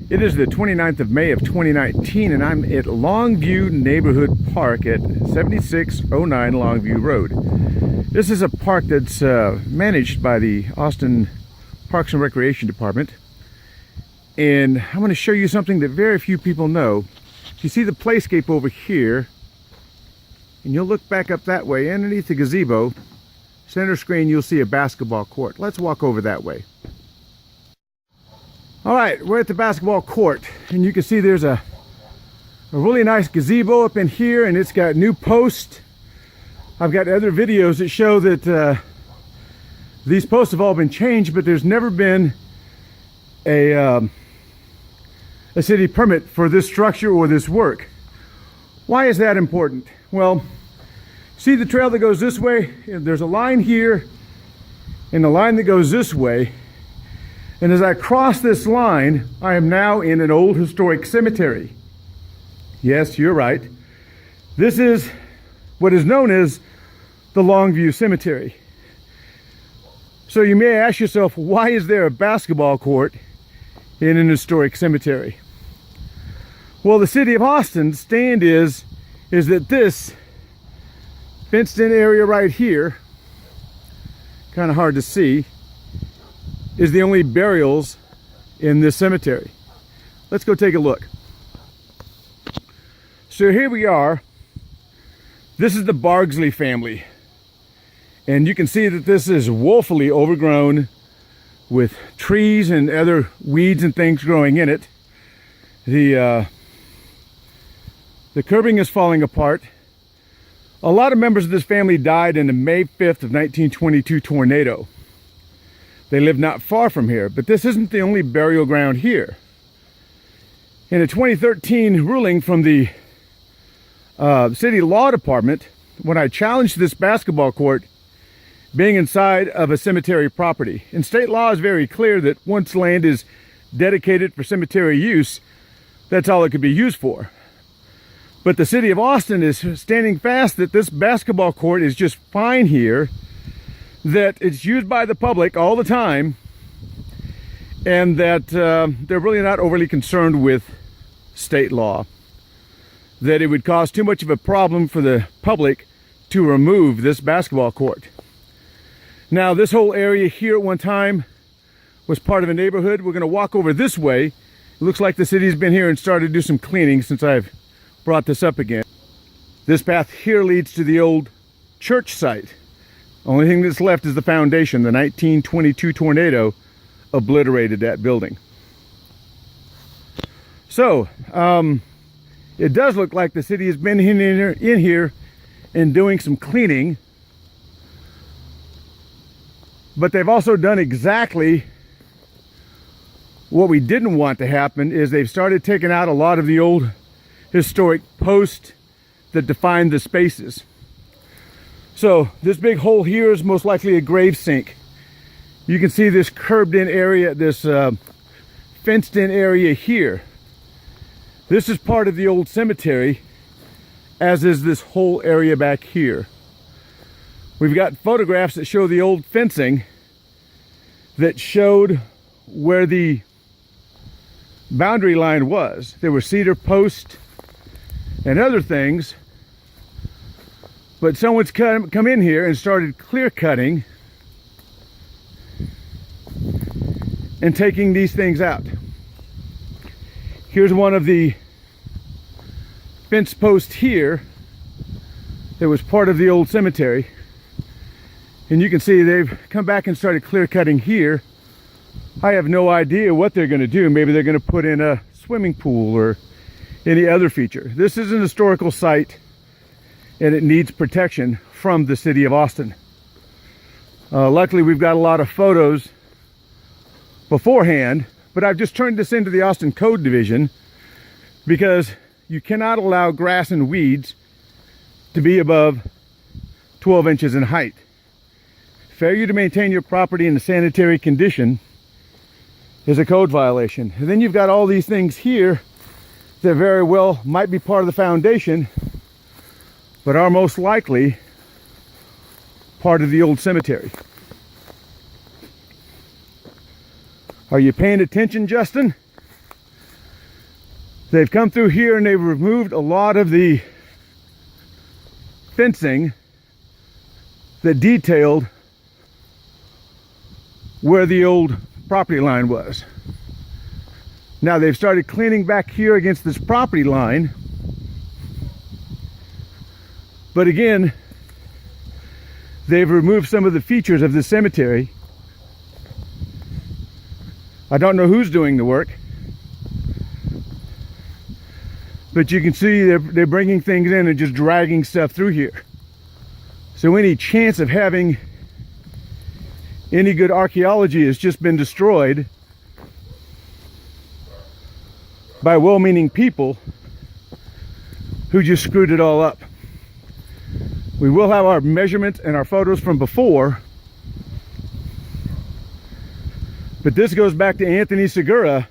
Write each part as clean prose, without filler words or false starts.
It is the 29th of May of 2019, and I'm at Longview Neighborhood Park at 7609 Longview Road. This is a park that's managed by the Austin Parks and Recreation Department. And I'm going to show you something that very few people know. You see the playscape over here, and you'll look back up that way. Underneath the gazebo, center screen, you'll see a basketball court. Let's walk over that way. All right, we're at the basketball court, and you can see there's a really nice gazebo up in here, and it's got new posts. I've got other videos that show that these posts have all been changed, but there's never been a city permit for this structure or this work. Why is that important? Well, see the trail that goes this way? There's a line here and a line that goes this way. And as I cross this line, I am now in an old historic cemetery. Yes, you're right. This is what is known as the Longview Cemetery. So you may ask yourself, why is there a basketball court in an historic cemetery? Well, the city of Austin's stand is that this fenced in area right here, kind of hard to see, is the only burials in this cemetery. Let's go take a look. So here we are. This is the Bardsley family. And you can see that this is woefully overgrown with trees and other weeds and things growing in it. The curbing is falling apart. A lot of members of this family died in the May 5th of 1922 tornado. They live not far from here, but this isn't the only burial ground here. In a 2013 ruling from the city law department, when I challenged this basketball court being inside of a cemetery property, and state law is very clear that once land is dedicated for cemetery use, that's all it could be used for. But the city of Austin is standing fast that this basketball court is just fine here, that it's used by the public all the time, and that they're really not overly concerned with state law, that it would cause too much of a problem for the public to remove this basketball court. Now, this whole area here at one time was part of a neighborhood. We're going to walk over this way. It looks like the city's been here and started to do some cleaning since I've brought this up again. This path here leads to the old church site. Only thing that's left is the foundation. The 1922 tornado obliterated that building. So, it does look like the city has been in here and doing some cleaning. But they've also done exactly what we didn't want to happen, is they've started taking out a lot of the old historic posts that define the spaces. So this big hole here is most likely a grave sink. You can see this curbed in area, this fenced in area here. This is part of the old cemetery, as is this whole area back here. We've got photographs that show the old fencing that showed where the boundary line was. There were cedar posts and other things, but someone's come in here and started clear cutting and taking these things out. Here's one of the fence posts here that was part of the old cemetery. And you can see they've come back and started clear cutting here. I have no idea what they're going to do. Maybe they're going to put in a swimming pool or any other feature. This is an historical site, and it needs protection from the city of Austin. Luckily, we've got a lot of photos beforehand, but I've just turned this into the Austin Code Division because you cannot allow grass and weeds to be above 12 inches in height. Failure to maintain your property in a sanitary condition is a code violation. And then you've got all these things here that very well might be part of the foundation, but are most likely part of the old cemetery. Are you paying attention, Justin? They've come through here and they've removed a lot of the fencing that detailed where the old property line was. Now they've started cleaning back here against this property line. But again, they've removed some of the features of the cemetery. I don't know who's doing the work, but you can see they're bringing things in and just dragging stuff through here. So any chance of having any good archaeology has just been destroyed by well-meaning people who just screwed it all up. We will have our measurements and our photos from before, but this goes back to Anthony Segura,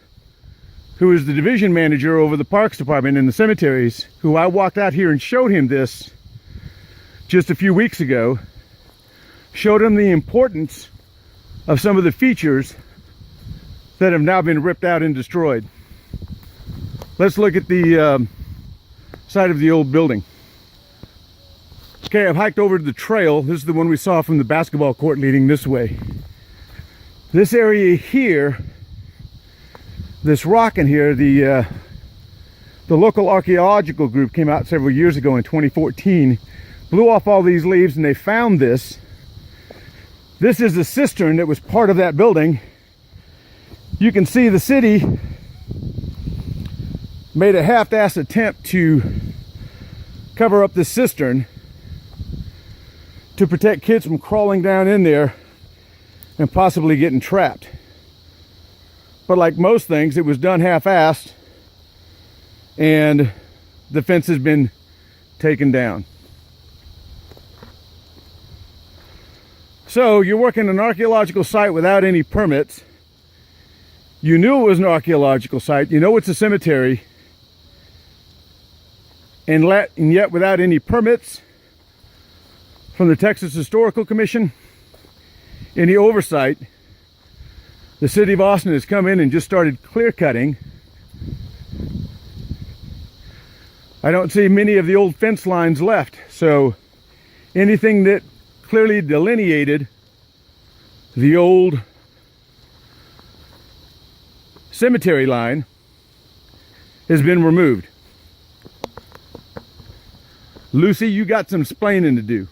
who is the division manager over the parks department in the cemeteries, who I walked out here and showed him this just a few weeks ago, showed him the importance of some of the features that have now been ripped out and destroyed. Let's look at the side of the old building. Okay, I've hiked over to the trail. This is the one we saw from the basketball court leading this way. This area here, this rock in here, the local archaeological group came out several years ago in 2014, blew off all these leaves, and they found this. This is a cistern that was part of that building. You can see the city made a half-assed attempt to cover up this cistern to protect kids from crawling down in there and possibly getting trapped. But like most things, it was done half-assed and the fence has been taken down. So you're working an archaeological site without any permits. You knew it was an archaeological site. You know it's a cemetery. And yet without any permits from the Texas Historical Commission, any oversight, the city of Austin has come in and just started clear cutting. I don't see many of the old fence lines left, so anything that clearly delineated the old cemetery line has been removed. Lucy, you got some splaining to do.